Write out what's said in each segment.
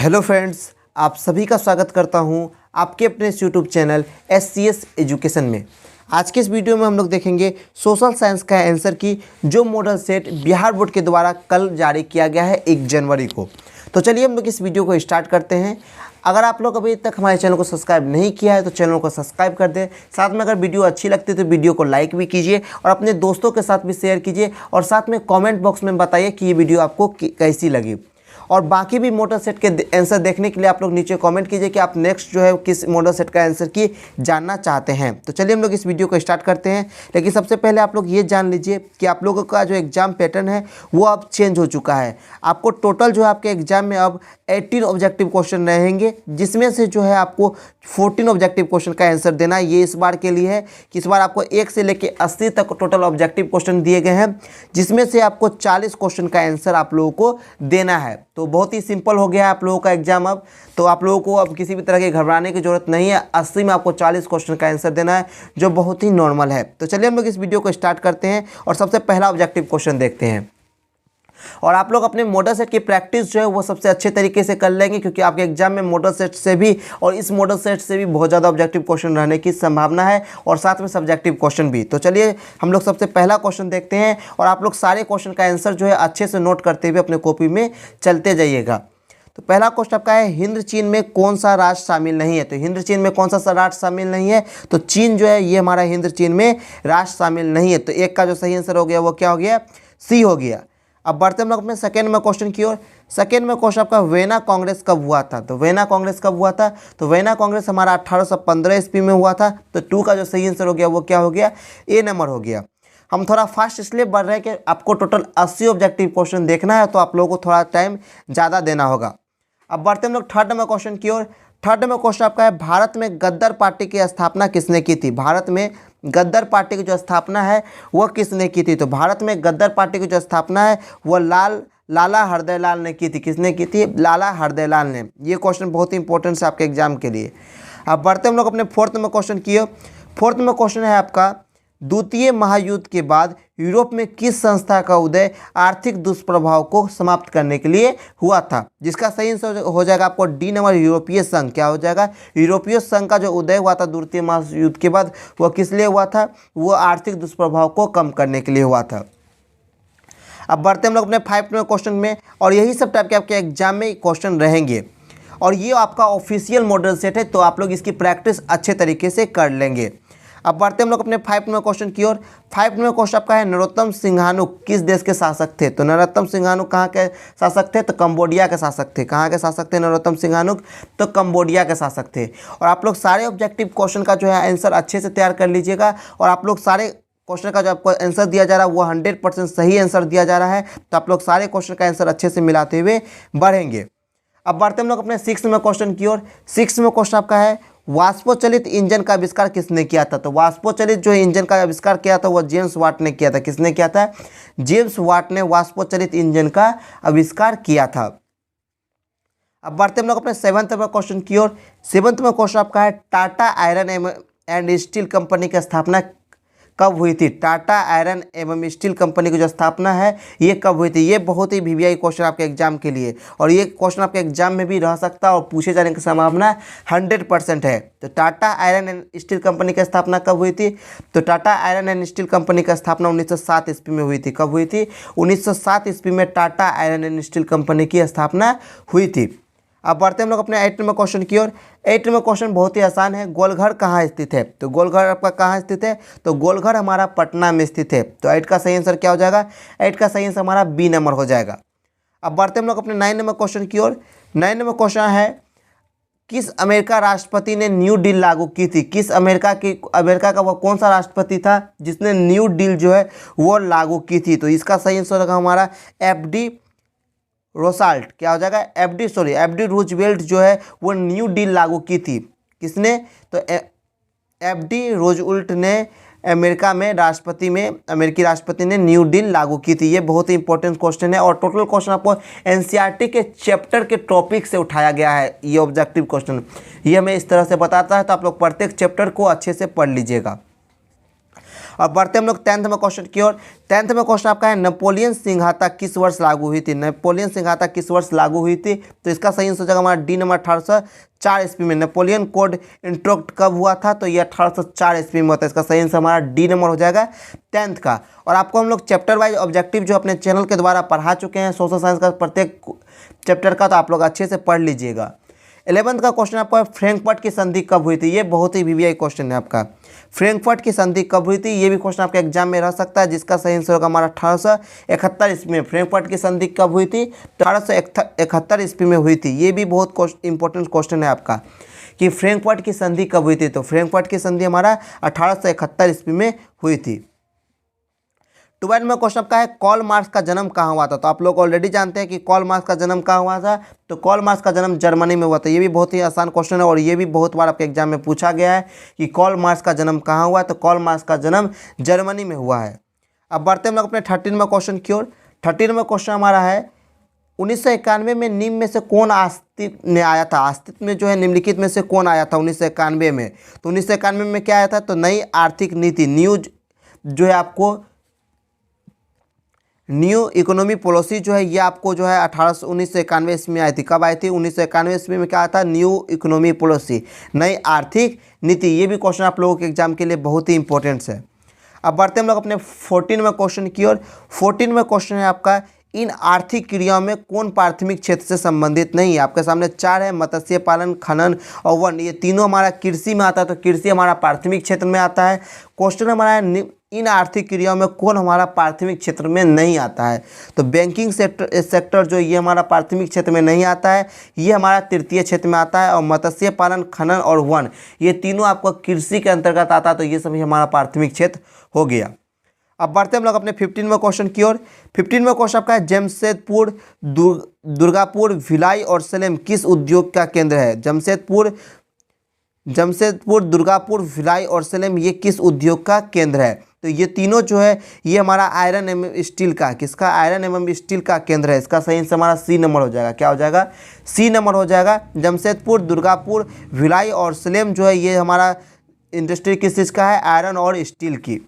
Hello friends, आप सभी का स्वागत करता हूं आपके अपने इस यूट्यूब चैनल SCS एजुकेशन में। आज के इस वीडियो में हम लोग देखेंगे सोशल साइंस का आंसर की, जो मॉडल सेट बिहार बोर्ड के द्वारा कल जारी किया गया है 1 जनवरी को। तो चलिए हम लोग इस वीडियो को स्टार्ट करते हैं। अगर आप लोग अभी तक हमारे चैनल को सब्सक्राइब नहीं किया है तो चैनल को सब्सक्राइब कर दें। साथ में अगर वीडियो अच्छी लगती है तो वीडियो को लाइक भी कीजिए और अपने दोस्तों के साथ भी शेयर कीजिए, और साथ में कमेंट बॉक्स में बताइए कि ये वीडियो आपको कैसी लगी। और बाकी भी मॉडल सेट के आंसर देखने के लिए आप लोग नीचे कमेंट कीजिए कि आप नेक्स्ट जो है किस मॉडल सेट का आंसर की जानना चाहते हैं। तो चलिए हम लोग इस वीडियो को स्टार्ट करते हैं। लेकिन सबसे पहले आप लोग ये जान लीजिए कि आप लोगों का जो एग्ज़ाम पैटर्न है वो अब चेंज हो चुका है। आपको टोटल जो है आपके एग्ज़ाम में अब 18 ऑब्जेक्टिव क्वेश्चन रहेंगे, जिसमें से जो है आपको 14 ऑब्जेक्टिव क्वेश्चन का आंसर देना है। ये इस बार के लिए है कि इस बार आपको 1 से लेकर 80 तक टोटल ऑब्जेक्टिव क्वेश्चन दिए गए हैं, जिसमें से आपको 40 क्वेश्चन का आंसर आप लोगों को देना है। तो बहुत ही सिंपल हो गया है आप लोगों का एग्जाम अब। तो आप लोगों को अब किसी भी तरह के घबराने की जरूरत नहीं है। 80 में आपको 40 क्वेश्चन का आंसर देना है, जो बहुत ही नॉर्मल है। तो चलिए हम लोग इस वीडियो को स्टार्ट करते हैं और सबसे पहला ऑब्जेक्टिव क्वेश्चन देखते हैं। और आप लोग अपने मॉडल सेट की प्रैक्टिस जो है वो सबसे अच्छे तरीके से कर लेंगे, क्योंकि आपके एग्जाम में मॉडल सेट से भी और इस मॉडल सेट से भी बहुत ज़्यादा ऑब्जेक्टिव क्वेश्चन रहने की संभावना है, और साथ में सब्जेक्टिव क्वेश्चन भी। तो चलिए हम लोग सबसे पहला क्वेश्चन देखते हैं, और आप लोग सारे क्वेश्चन का आंसर जो है अच्छे से नोट करते हुए अपने कॉपी में चलते जाइएगा। तो पहला क्वेश्चन आपका है, हिंद चीन में कौन सा राष्ट्र शामिल नहीं है। तो हिंद चीन में कौन सा राष्ट्र शामिल नहीं है, तो चीन जो है ये हमारा हिंद चीन में राष्ट्र शामिल नहीं है। तो एक का जो सही आंसर हो गया वो क्या हो गया, सी हो गया। अब बढ़ते हम लोग अपने सेकेंड में क्वेश्चन की ओर। सेकेंड में क्वेश्चन आपका, वेना कांग्रेस कब हुआ था। तो वेना कांग्रेस कब हुआ था, तो वेना कांग्रेस हमारा 1815 ईस्वी में हुआ था। तो 2 का जो सही आंसर हो गया वो क्या हो गया, ए नंबर हो गया। हम थोड़ा फास्ट इसलिए बढ़ रहे हैं कि आपको टोटल 80 ऑब्जेक्टिव क्वेश्चन देखना है, तो आप लोगों को थोड़ा टाइम ज़्यादा देना होगा। अब बढ़ते हम लोग थर्ड में क्वेश्चन की ओर। थर्ड में क्वेश्चन आपका है, भारत में गद्दार पार्टी की स्थापना किसने की थी। भारत में गद्दार पार्टी की जो स्थापना है वह किसने की थी। तो भारत में गद्दार पार्टी की जो स्थापना है वह लाला हरदयालाल ने की थी। किसने की थी, लाला हरदयालाल ने। ये क्वेश्चन बहुत ही इंपॉर्टेंट है आपके एग्जाम के लिए। अब बढ़ते हम लोग अपने फोर्थ में क्वेश्चन की ओर। फोर्थ में क्वेश्चन है आपका, द्वितीय महायुद्ध के बाद यूरोप में किस संस्था का उदय आर्थिक दुष्प्रभाव को समाप्त करने के लिए हुआ था। जिसका सही आंसर हो जाएगा आपको डी नंबर, यूरोपीय संघ। क्या हो जाएगा, यूरोपीय संघ का जो उदय हुआ था द्वितीय महायुद्ध के बाद, वह किस लिए हुआ था, वो आर्थिक दुष्प्रभाव को कम करने के लिए हुआ था। अब बढ़ते हम लोग अपने 5वें क्वेश्चन में, और यही सब टाइप के आपके एग्जाम में क्वेश्चन रहेंगे, और ये आपका ऑफिशियल मॉडल सेट है, तो आप लोग इसकी प्रैक्टिस अच्छे तरीके से कर लेंगे। अब बढ़ते हम लोग अपने 5वें क्वेश्चन की ओर। 5वें क्वेश्चन आपका है, नरोत्तम सिंघानिया किस देश के शासक थे। तो नरोत्तम सिंघानिया कहाँ के शासक थे, तो कंबोडिया के शासक थे। कहाँ के शासक थे नरोत्तम सिंघानिया, तो कंबोडिया के शासक थे। और आप लोग सारे ऑब्जेक्टिव क्वेश्चन का जो है आंसर अच्छे से तैयार कर लीजिएगा, और आप लोग सारे क्वेश्चन का जो आपको आंसर दिया जा रहा है वो 100% सही आंसर दिया जा रहा है। तो आप लोग सारे क्वेश्चन का आंसर अच्छे से मिलाते हुए बढ़ेंगे। अब बढ़ते हम लोग अपने 6वें क्वेश्चन की ओर। 6वें क्वेश्चन आपका है, वाष्पोचलित इंजन का आविष्कार किसने किया था। तो वाष्पोचलित जो इंजन का आविष्कार किया था वो जेम्स वाट ने किया था। किसने किया था, जेम्स वाट ने वाष्पोचलित इंजन का आविष्कार किया था। अब बढ़ते हम लोग अपने 7वें क्वेश्चन की ओर। 7वें क्वेश्चन आपका है, Tata iron and steel company की स्थापना कब हुई थी। टाटा आयरन एवं स्टील कंपनी की जो स्थापना है ये कब हुई थी। ये बहुत ही वीवीआई क्वेश्चन आपके एग्जाम के लिए, और ये क्वेश्चन आपके एग्जाम में भी रह सकता है और पूछे जाने की संभावना 100% है। तो Tata iron and steel company की स्थापना कब हुई थी, तो Tata iron and steel company की स्थापना 1907 ईस्वी में हुई थी। कब हुई थी, 1907 ईस्वी में Tata iron and steel company की स्थापना हुई थी। अब बढ़ते हम लोग अपने 8वें क्वेश्चन की ओर। 8वें क्वेश्चन बहुत ही आसान है, गोलघर कहाँ स्थित है। तो गोलघर आपका कहाँ स्थित है, तो गोलघर हमारा पटना में स्थित है। तो 8 का सही आंसर क्या हो जाएगा, 8 का सही आंसर हमारा बी नंबर हो जाएगा। अब बढ़ते हम लोग अपने 9वें क्वेश्चन की ओर। 9वें क्वेश्चन है, किस अमेरिका राष्ट्रपति ने न्यू डील लागू की थी। किस अमेरिका का वह कौन सा राष्ट्रपति था जिसने न्यू डील जो है वो लागू की थी। तो इसका सही आंसर होगा हमारा FD रोसाल्ट। क्या हो जाएगा, FD रूजवेल्ट जो है वो न्यू डील लागू की थी। किसने, तो FD रूजवेल्ट ने अमेरिकी राष्ट्रपति ने न्यू डील लागू की थी। ये बहुत ही इंपॉर्टेंट क्वेश्चन है, और टोटल क्वेश्चन आपको NCERT के चैप्टर के टॉपिक से उठाया गया है। ये ऑब्जेक्टिव क्वेश्चन ये हमें इस तरह से बताता है, तो आप लोग प्रत्येक चैप्टर को अच्छे से पढ़ लीजिएगा। और बढ़ते हम लोग 10th में क्वेश्चन की ओर। 10th में क्वेश्चन आपका है नेपोलियन सिंघाता किस वर्ष लागू हुई थी। नेपोलियन सिंघाता किस वर्ष लागू हुई थी, तो इसका सही आंसर हो जाएगा हमारा डी नंबर 1804 ईस्वी में। नेपोलियन कोड इंट्रोडक्ट कब हुआ था, तो ये 1804 ईस्वी में होता है। इसका सही आंसर हमारा डी नंबर हो जाएगा 10th का। और आपको हम लोग चैप्टर वाइज ऑब्जेक्टिव जो अपने चैनल के द्वारा पढ़ा चुके हैं सोशल साइंस का प्रत्येक चैप्टर का, तो आप लोग अच्छे से पढ़ लीजिएगा। 11th का क्वेश्चन आपका फ्रैंकफर्ट की संधि कब हुई थी। ये बहुत ही वीवीआई क्वेश्चन है आपका। फ्रैंकफर्ट की संधि कब हुई थी, ये भी क्वेश्चन आपके एग्जाम में रह सकता है, जिसका सही आंसर होगा हमारा 1871 ईस्वी में। फ्रैंकफर्ट की संधि कब हुई थी, तो 1871 ईस्वी में हुई थी। ये भी बहुत इंपॉर्टेंट क्वेश्चन है आपका कि फ्रैंकफर्ट की संधि कब हुई थी, तो फ्रैंकफर्ट की संधि हमारा 1871 ईस्वी में हुई थी। 12 में क्वेश्चन आपका है कार्ल मार्क्स का जन्म कहाँ हुआ था। तो आप लोग ऑलरेडी जानते हैं कि कार्ल मार्क्स का जन्म कहाँ हुआ था, तो कार्ल मार्क्स का जन्म जर्मनी में हुआ था। ये भी बहुत ही आसान क्वेश्चन है और ये भी बहुत बार आपके एग्जाम में पूछा गया है कि कार्ल मार्क्स का जन्म कहाँ हुआ है, तो कार्ल मार्क्स का जन्म जर्मनी में हुआ है। अब बढ़ते हम लोग अपने 13 में क्वेश्चन की ओर। 13 में क्वेश्चन हमारा है 1991 में निम्न में से कौन अस्तित्व में आया था। अस्तित्व में जो है निम्नलिखित में से कौन आया था 1991 में, तो 1991 में क्या आया था, तो नई आर्थिक नीति, न्यूज जो है आपको न्यू इकोनॉमी पॉलिसी जो है ये आपको जो है 1991 ईस्वी में आई थी। कब आई थी, 1991 ईस्वी में क्या आता है, न्यू इकोनॉमी पॉलिसी, नई आर्थिक नीति। ये भी क्वेश्चन आप लोगों के एग्जाम के लिए बहुत ही इंपॉर्टेंट है। अब बढ़ते हम लोग अपने 14 में क्वेश्चन की ओर। 14 में क्वेश्चन है आपका इन आर्थिक क्रियाओं में कौन प्राथमिक क्षेत्र से संबंधित नहीं है। आपके सामने 4 है, मत्स्य पालन, खनन और वन। ये तीनों हमारा कृषि में आता है, तो कृषि हमारा प्राथमिक क्षेत्र में आता है। क्वेश्चन हमारा है इन आर्थिक क्रियाओं में कौन हमारा प्राथमिक क्षेत्र में नहीं आता है, तो बैंकिंग सेक्टर जो ये हमारा प्राथमिक क्षेत्र में नहीं आता है, ये हमारा तृतीय क्षेत्र में आता है। और मत्स्य पालन, खनन और वन ये तीनों आपको कृषि के अंतर्गत आता है, तो ये सभी हमारा प्राथमिक क्षेत्र हो गया। अब बढ़ते हम लोग अपने 15 में क्वेश्चन की ओर। 15 में क्वेश्चन आपका है जमशेदपुर, दुर्गापुर, भिलाई और सलेम किस उद्योग का केंद्र है। जमशेदपुर, दुर्गापुर, भिलाई और सलेम ये किस उद्योग का केंद्र है, तो ये तीनों जो है ये हमारा आयरन एवं स्टील का, किसका, आयरन एवं स्टील का केंद्र है। इसका सही आंसर हमारा सी नंबर हो जाएगा। क्या हो जाएगा, सी नंबर हो जाएगा। जमशेदपुर, दुर्गापुर, भिलाई और सलेम जो है ये हमारा इंडस्ट्री किस चीज़ का है, आयरन और स्टील की।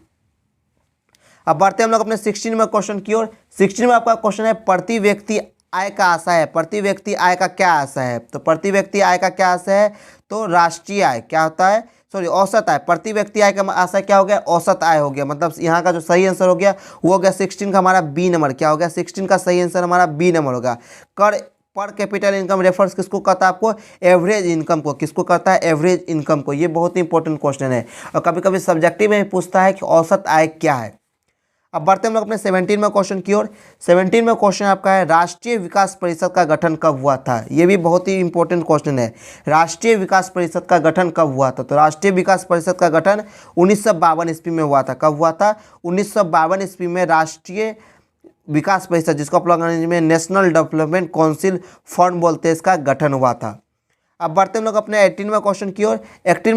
अब बढ़ते हम लोग अपने 16 में क्वेश्चन की ओर। 16 में आपका क्वेश्चन है प्रति व्यक्ति आय का आशय है। प्रति व्यक्ति आय का क्या आशय है, तो प्रति व्यक्ति आय का क्या आशय है, तो राष्ट्रीय आय क्या होता है, सॉरी औसत आय। प्रति व्यक्ति आय का आशय क्या हो गया, औसत आय हो गया। मतलब यहाँ का जो सही आंसर हो गया वो हो गया 16 का हमारा बी नंबर। क्या हो गया, 16 का सही आंसर हमारा बी नंबर होगा। कर पर कैपिटल इनकम रेफर्स किसको करता है, आपको एवरेज इनकम को, किसको करता है, एवरेज इनकम को। ये बहुत ही इंपॉर्टेंट क्वेश्चन है और कभी कभी सब्जेक्टिव में पूछता है कि औसत आय क्या है। अब बढ़ते हम लोग अपने 17 में क्वेश्चन की ओर। 17 में क्वेश्चन आपका है राष्ट्रीय विकास परिषद का गठन कब हुआ था। ये भी बहुत ही इंपॉर्टेंट क्वेश्चन है। राष्ट्रीय विकास परिषद का गठन कब हुआ था, तो राष्ट्रीय विकास परिषद का गठन 1952 ईस्वी में हुआ था। कब हुआ था, 1952 ईस्वी में राष्ट्रीय विकास परिषद, जिसको आप लोग अंग्रेजी में नेशनल डेवलपमेंट काउंसिल फंड बोलते हैं, इसका गठन हुआ था। अब बढ़ते हम लोग अपने 18 में क्वेश्चन की ओर। 18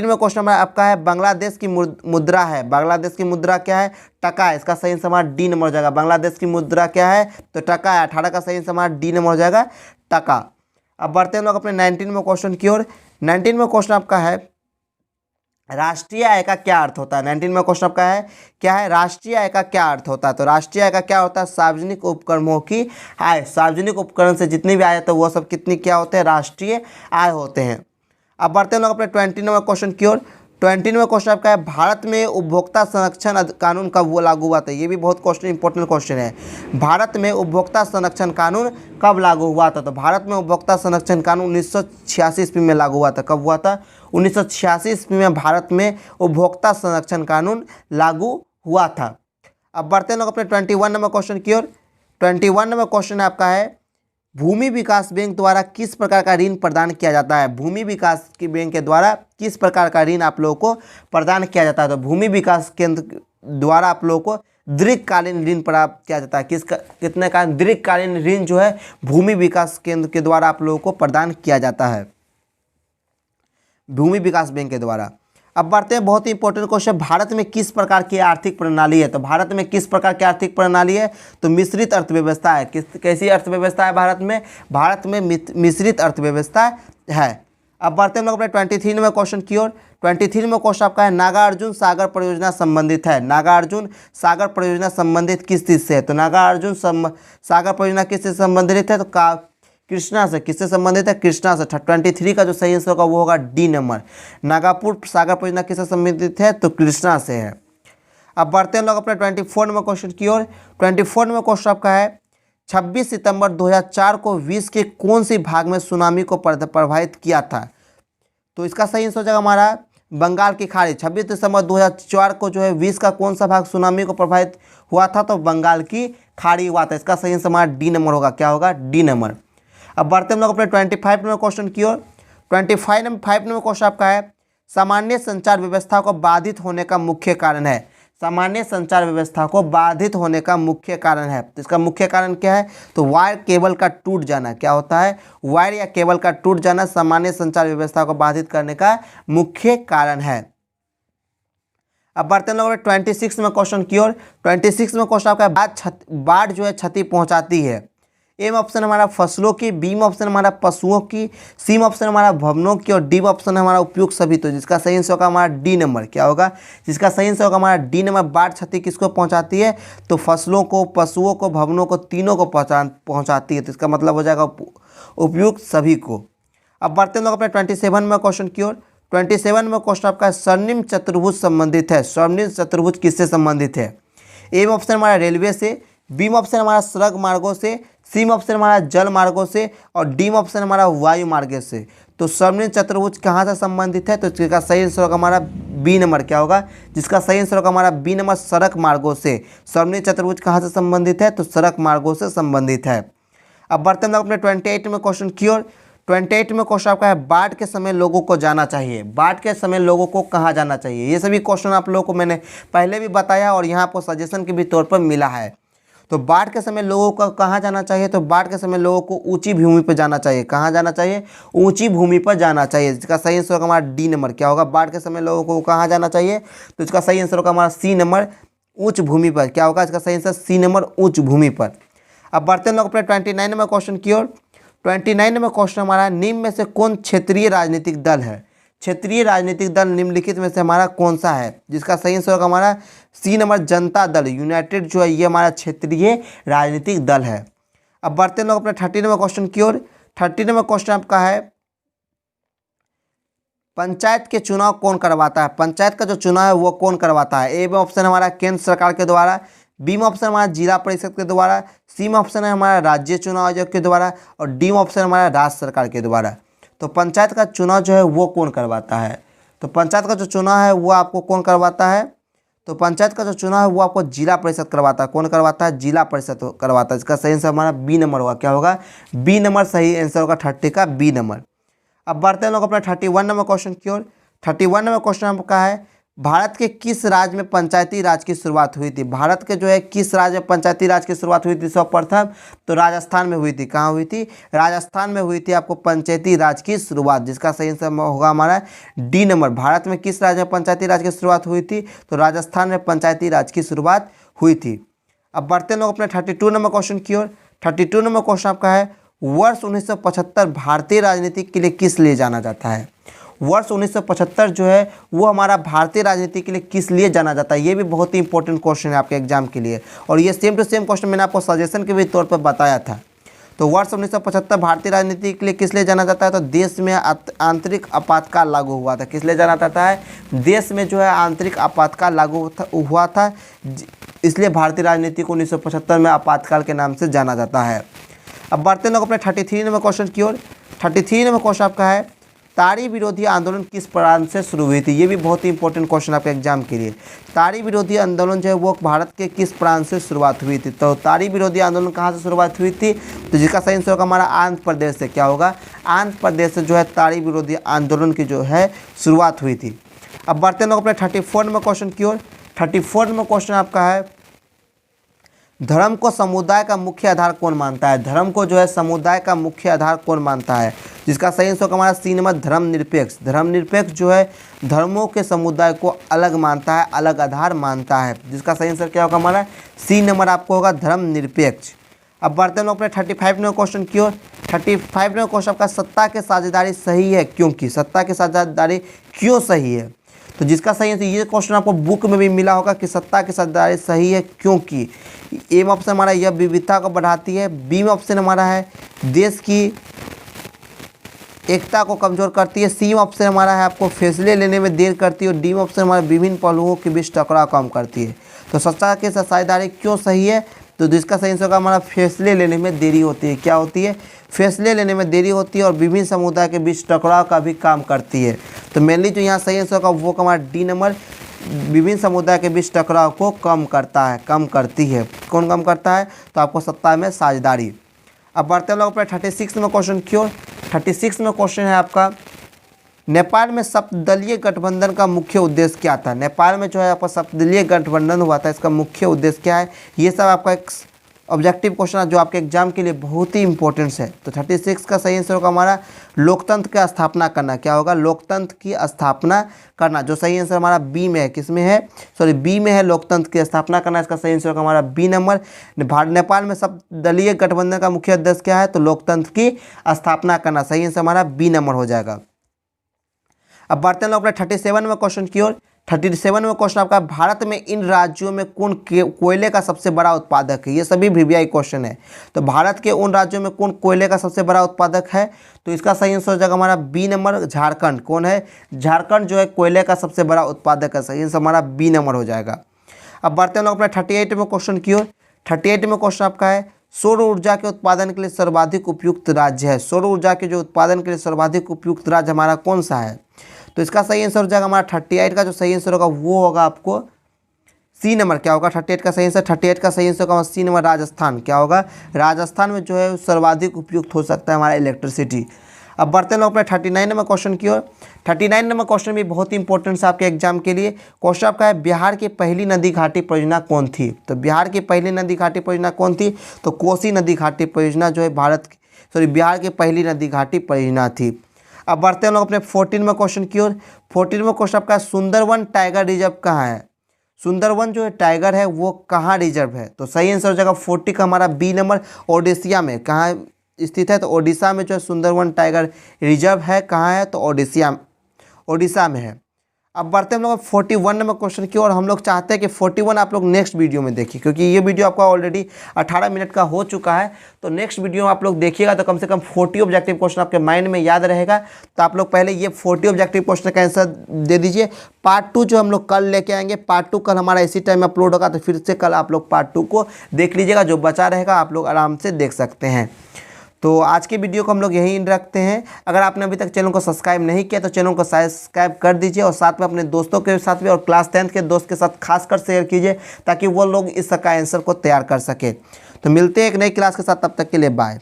में क्वेश्चन आपका है बांग्लादेश की मुद्रा है। बांग्लादेश की मुद्रा क्या है, टका है। इसका सही आंसर हमारा डी नंबर हो जाएगा। बांग्लादेश की मुद्रा क्या है, तो टका है। 18 का सही आंसर हमारा डी नंबर हो जाएगा, टका। अब बढ़ते हैं लोग अपने 19 में क्वेश्चन की ओर। 19 में क्वेश्चन आपका है राष्ट्रीय आय का क्या अर्थ होता है। 19 में क्वेश्चन आपका है क्या है, राष्ट्रीय आय का क्या अर्थ होता है, तो राष्ट्रीय आय का क्या होता है, सार्वजनिक उपक्रमों की आय। सार्वजनिक उपकरण से जितनी भी आय है तो वो सब कितनी क्या होते हैं, राष्ट्रीय आय होते हैं। अब बढ़ते हैं लोग अपने 29वें क्वेश्चन की ओर। 29वें क्वेश्चन आपका है भारत में उपभोक्ता संरक्षण कानून कब लागू हुआ था। ये भी बहुत क्वेश्चन इंपॉर्टेंट क्वेश्चन है। भारत में उपभोक्ता संरक्षण कानून कब लागू हुआ था, तो भारत में उपभोक्ता संरक्षण कानून 1986 ईस्वी में लागू हुआ था। कब हुआ था, 1986 ईस्वी में भारत में उपभोक्ता संरक्षण कानून लागू हुआ था। अब बढ़ते हैं लोग अपने 21वें क्वेश्चन की ओर। 21वें क्वेश्चन आपका है भूमि विकास बैंक द्वारा किस प्रकार का ऋण प्रदान किया जाता है। भूमि विकास की बैंक के द्वारा किस प्रकार का ऋण आप लोगों को प्रदान किया जाता है, तो भूमि विकास केंद्र द्वारा आप लोगों को दीर्घकालीन ऋण प्राप्त किया जाता है। कितने का दीर्घकालीन ऋण जो है भूमि विकास केंद्र के द्वारा आप लोगों को प्रदान किया जाता है, भूमि विकास बैंक के द्वारा। अब बढ़ते हैं बहुत ही इंपॉर्टेंट क्वेश्चन, भारत में किस प्रकार की आर्थिक प्रणाली है, तो भारत में किस प्रकार की आर्थिक प्रणाली है, तो मिश्रित अर्थव्यवस्था है। कैसी अर्थव्यवस्था है भारत में, भारत में मिश्रित अर्थव्यवस्था है। अब बढ़ते हैं हम लोग अपने 23 में क्वेश्चन की ओर। 23 में क्वेश्चन आपका है नागार्जुन सागर परियोजना संबंधित है। नागार्जुन सागर परियोजना संबंधित किस चीज़ से है? तो नागार्जुन सागर परियोजना किस से संबंधित है? तो कृष्णा से। किससे संबंधित है? कृष्णा से। 23 का जो सही आंसर होगा वो होगा डी नंबर। नागापुर सागर परियोजना किससे संबंधित है? तो कृष्णा से है। अब बढ़ते हैं लोग अपने 24 नंबर क्वेश्चन की ओर। 24 नंबर क्वेश्चन आपका है 26 सितंबर 2004 को विश्व के कौन सी भाग में सुनामी को प्रभावित किया था? तो इसका सही आंसर हो जाएगा हमारा बंगाल की खाड़ी। 26 दिसंबर 2004 को जो है विश्व का कौन सा भाग सुनामी को प्रभावित हुआ था? तो बंगाल की खाड़ी हुआ था। इसका सही आंसर हमारा डी नंबर होगा। क्या होगा? D number. अब बढ़ते हम लोग अपने 25 नंबर क्वेश्चन की ओर। 25 नंबर क्वेश्चन आपका है सामान्य संचार व्यवस्था को बाधित होने का मुख्य कारण है। सामान्य संचार व्यवस्था को बाधित होने का मुख्य कारण है। तो इसका मुख्य कारण क्या है? तो वायर केबल का टूट जाना। क्या होता है? वायर या केबल का टूट जाना सामान्य संचार व्यवस्था को बाधित करने का मुख्य कारण है। अब बढ़ते हैं लोग 26 में क्वेश्चन की ओर। 26 में क्वेश्चन आपका बाढ़ जो है क्षति पहुंचाती है। ए में ऑप्शन हमारा फसलों की, बी में ऑप्शन हमारा पशुओं की, सी में ऑप्शन हमारा भवनों की और डी में ऑप्शन हमारा उपयुक्त सभी। तो जिसका सही आंसर होगा हमारा डी नंबर। क्या होगा? जिसका सही आंसर होगा हमारा डी नंबर। बाढ़ क्षति किसको पहुंचाती है? तो फसलों को, पशुओं को, भवनों को, तीनों को पहुंचाती है। तो इसका मतलब हो जाएगा उपयुक्त सभी को। अब बढ़ते हैं लोग अपने 27 में क्वेश्चन की ओर। 27 में क्वेश्चन आपका स्वर्णिम चतुर्भुज संबंधित है। स्वर्णिम चतुर्भुज किससे संबंधित है? ए में ऑप्शन हमारा रेलवे से, बी में ऑप्शन हमारा सड़क मार्गों से, सी में ऑप्शन हमारा जल मार्गों से और डी में ऑप्शन हमारा वायु मार्ग से। तो स्वर्णिम चतुर्भुज कहाँ से संबंधित है? तो इसका सही आंसर होगा हमारा बी नंबर। क्या होगा? जिसका सही आंसर होगा हमारा बी नंबर, सड़क मार्गों से। स्वर्णिम चतुर्भुज कहाँ से संबंधित है? तो सड़क मार्गों से संबंधित है। अब बढ़ते हैं अपने 28 में क्वेश्चन की ओर। 28 में क्वेश्चन आपका है बाढ़ के समय लोगों को जाना चाहिए। बाढ़ के समय लोगों को कहाँ जाना चाहिए? ये सभी क्वेश्चन आप लोगों को मैंने पहले भी बताया और यहाँ पर सजेशन के भी तौर पर मिला है। तो बाढ़ के समय लोगों को कहाँ जाना चाहिए? तो बाढ़ के समय लोगों को ऊंची भूमि पर जाना चाहिए। कहाँ जाना चाहिए? ऊंची भूमि पर जाना चाहिए। इसका सही आंसर होगा हमारा डी नंबर। क्या होगा? बाढ़ के समय लोगों को कहाँ जाना चाहिए? तो इसका सही आंसर होगा हमारा सी नंबर, उच्च भूमि पर। क्या होगा? इसका सही आंसर सी नंबर, उच्च भूमि पर। अब बढ़ते हैं लोग अपने 29 में क्वेश्चन की ओर। 29 में क्वेश्चन हमारा निम्न में से कौन क्षेत्रीय राजनीतिक दल है? क्षेत्रीय राजनीतिक दल निम्नलिखित में से हमारा कौन सा है? जिसका सही आंसर होगा हमारा सी नंबर, जनता दल यूनाइटेड जो है ये हमारा क्षेत्रीय राजनीतिक दल है। अब बढ़ते हैं लोग अपने 30 में क्वेश्चन की ओर। 30 में क्वेश्चन आपका है पंचायत के चुनाव कौन करवाता है? पंचायत का जो चुनाव है वो कौन करवाता है? ए में ऑप्शन हमारा केंद्र सरकार के द्वारा, बी में ऑप्शन हमारा जिला परिषद के द्वारा, सी में ऑप्शन है हमारा राज्य चुनाव आयोग के द्वारा और डी में ऑप्शन हमारा राज्य सरकार के द्वारा। तो पंचायत का चुनाव जो है वो कौन करवाता है? तो पंचायत का जो चुनाव है वो आपको कौन करवाता है? तो पंचायत का जो चुनाव है वो आपको जिला परिषद करवाता है। कौन करवाता है? जिला परिषद करवाता है। इसका सही आंसर हमारा बी नंबर होगा। क्या होगा? बी नंबर सही आंसर होगा 30 का बी नंबर। अब बढ़ते हैं लोग अपना 31 नंबर क्वेश्चन की ओर। 31 नंबर क्वेश्चन आपका है भारत के किस राज्य में पंचायती राज की शुरुआत हुई थी? भारत के जो है किस राज्य में पंचायती राज की शुरुआत हुई थी? सर्वप्रथम तो राजस्थान में हुई थी। कहाँ हुई थी? राजस्थान में हुई थी आपको पंचायती राज की शुरुआत। जिसका सही आंसर होगा हमारा डी नंबर। भारत में किस राज्य में पंचायती राज की शुरुआत हुई थी? तो राजस्थान में पंचायती राज की शुरुआत हुई थी। अब बढ़ते लोग अपने 32 नंबर क्वेश्चन की ओर। 32 नंबर क्वेश्चन आपका है वर्ष 1975 भारतीय राजनीति के लिए किस लिए जाना जाता है? वर्ष 1975 जो है वो हमारा भारतीय राजनीति के लिए किस लिए जाना जाता है? ये भी बहुत ही इंपॉर्टेंट क्वेश्चन है आपके एग्जाम के लिए और ये सेम टू सेम क्वेश्चन मैंने आपको सजेशन के भी तौर पर बताया था। तो वर्ष 1975 भारतीय राजनीति के लिए किस लिए जाना जाता है? तो देश में आंतरिक आपातकाल लागू हुआ था। किस लिए जाना जाता है? देश में जो है आंतरिक आपातकाल लागू हुआ था, इसलिए भारतीय राजनीति को 1975 में आपातकाल के नाम से जाना जाता है। अब बढ़ते लोग अपने 33 नंबर क्वेश्चन की ओर। 33 नंबर क्वेश्चन आपका है ताड़ी विरोधी आंदोलन किस प्रांत से शुरू हुई थी? ये भी बहुत ही इंपॉर्टेंट क्वेश्चन आपके एग्जाम के लिए। ताड़ी विरोधी आंदोलन जो है वो भारत के किस प्रांत से शुरुआत हुई थी? तो ताड़ी विरोधी आंदोलन कहाँ से शुरुआत हुई थी? तो जिसका सही आंसर होगा हमारा आंध्र प्रदेश से। क्या होगा? आंध्र प्रदेश से जो है ताड़ी विरोधी आंदोलन की जो है शुरुआत हुई थी। अब बढ़ते लोग अपने 34 नंबर क्वेश्चन की ओर। 34 नंबर क्वेश्चन आपका है धर्म को समुदाय का मुख्य आधार कौन मानता है? धर्म को जो है समुदाय का मुख्य आधार कौन मानता है? जिसका सही आंसर होगा हमारा सी नंबर धर्मनिरपेक्ष। धर्मनिरपेक्ष जो है धर्मों के समुदाय को अलग मानता है, अलग आधार मानता है। जिसका सही आंसर क्या होगा हमारा सी नंबर आपको होगा धर्मनिरपेक्ष। अब बढ़ते हैं लोग अपने 35वें क्वेश्चन की ओर। 35वें क्वेश्चन आपका सत्ता के साझेदारी सही है क्योंकि, सत्ता की साझेदारी क्यों सही है? तो जिसका सही है, ये क्वेश्चन आपको बुक में भी मिला होगा कि सत्ता की साझेदारी सही है क्योंकि ए में ऑप्शन हमारा यह विविधता को बढ़ाती है, बी में ऑप्शन हमारा है देश की एकता को कमजोर करती है, सी में ऑप्शन हमारा है आपको फैसले लेने में देर करती है और डी में ऑप्शन हमारा विभिन्न पहलुओं के बीच टकराव कम करती है। तो सत्ता की साझेदारी क्यों सही है? तो जिसका सही आंसर होगा हमारा फैसले लेने में देरी होती है। क्या होती है? फैसले लेने में देरी होती है और विभिन्न समुदाय के बीच टकराव का भी काम करती है। तो मेनली जो यहाँ सही आंसर होगा वो हमारा डी नंबर, विभिन्न समुदाय के बीच टकराव को कम करता है, कम करती है। कौन कम करता है? तो आपको सत्ता में साझेदारी। अब बढ़ते हैं लोग अपने 36वें क्वेश्चन की ओर। 36वें क्वेश्चन है आपका, नेपाल में सप्तदलीय गठबंधन का मुख्य उद्देश्य क्या था? नेपाल में जो है आपका सप्तदलीय गठबंधन हुआ था, इसका मुख्य उद्देश्य क्या है? ये सब आपका एक ऑब्जेक्टिव क्वेश्चन है जो आपके एग्जाम के लिए बहुत ही इंपॉर्टेंट है। तो 36 का सही आंसर होगा हमारा लोकतंत्र की स्थापना करना। क्या होगा? लोकतंत्र की स्थापना करना। जो सही आंसर हमारा बी में है, किस में है? सॉरी, बी में है, लोकतंत्र की स्थापना करना। इसका सही आंसर होगा हमारा बी नंबर। नेपाल में सप्तदलीय गठबंधन का मुख्य उद्देश्य क्या है? तो लोकतंत्र की स्थापना करना। सही आंसर हमारा बी नंबर हो जाएगा। अब बढ़ते हैं लोग अपने 37वें क्वेश्चन की ओर। 37वें क्वेश्चन आपका, भारत में इन राज्यों में कौन कोयले का सबसे बड़ा उत्पादक है? ये सभी वीवीआई क्वेश्चन है। तो भारत के उन राज्यों में कौन कोयले का सबसे बड़ा उत्पादक है? तो इसका सही आंसर हो जाएगा हमारा बी नंबर, झारखंड। कौन है? झारखंड जो है कोयले का सबसे बड़ा उत्पादक है। सही आंसर हमारा बी नंबर हो जाएगा। अब बढ़ते हैं लोग अपने 38वें क्वेश्चन की ओर। 38वें क्वेश्चन आपका है, सौर ऊर्जा के उत्पादन के लिए सर्वाधिक उपयुक्त राज्य है। सौर ऊर्जा के जो उत्पादन के लिए सर्वाधिक उपयुक्त राज्य हमारा कौन सा है? तो इसका सही आंसर हो जाएगा हमारा 38 का जो सही आंसर होगा वो होगा आपको सी नंबर। क्या होगा 38 का सही आंसर? 38 का सही आंसर होगा सी नंबर, राजस्थान। क्या होगा? राजस्थान में जो है सर्वाधिक उपयुक्त हो सकता है हमारा इलेक्ट्रिसिटी। अब बढ़ते हैं लोग अपने 39वें क्वेश्चन की ओर। 39वें क्वेश्चन भी बहुत ही इंपॉर्टेंट है आपके एग्जाम के लिए। क्वेश्चन आपका है, बिहार की पहली नदी घाटी परियोजना कौन थी? तो बिहार की पहली नदी घाटी परियोजना कौन थी? तो कोसी नदी घाटी परियोजना जो है बिहार की पहली नदी घाटी परियोजना थी। अब बढ़ते हैं लोग अपने 14वें क्वेश्चन की ओर। 14वें क्वेश्चन आपका, सुंदरवन टाइगर रिजर्व कहाँ है? सुंदरवन जो है टाइगर है वो कहाँ रिजर्व है? तो सही आंसर हो जाएगा 40 का हमारा बी नंबर, ओडिशा में। कहाँ स्थित है? तो ओडिशा में जो है सुंदरवन टाइगर रिजर्व है। कहाँ है? तो ओडिशा में है। अब बढ़ते हैं हम लोग 41वें क्वेश्चन की ओर। हम लोग चाहते हैं कि 41 आप लोग नेक्स्ट वीडियो में देखिए, क्योंकि ये वीडियो आपका ऑलरेडी 18 मिनट का हो चुका है। तो नेक्स्ट वीडियो में आप लोग देखिएगा तो कम से कम 40 ऑब्जेक्टिव क्वेश्चन आपके माइंड में याद रहेगा। तो आप लोग पहले ये 40 ऑब्जेक्टिव क्वेश्चन का आंसर दे दीजिए। पार्ट 2 जो हम लोग कल लेके आएंगे, पार्ट 2 कल हमारा इसी टाइम अपलोड होगा, तो फिर से कल आप लोग पार्ट 2 को देख लीजिएगा। जो बचा रहेगा आप लोग आराम से देख सकते हैं। तो आज के वीडियो को हम लोग यहीं रखते हैं। अगर आपने अभी तक चैनल को सब्सक्राइब नहीं किया तो चैनल को सब्सक्राइब कर दीजिए और साथ में अपने दोस्तों के साथ भी और क्लास 10th के दोस्त के साथ खासकर शेयर कीजिए ताकि वो लोग इसका आंसर को तैयार कर सके। तो मिलते हैं एक नई क्लास के साथ, तब तक के लिए बाय।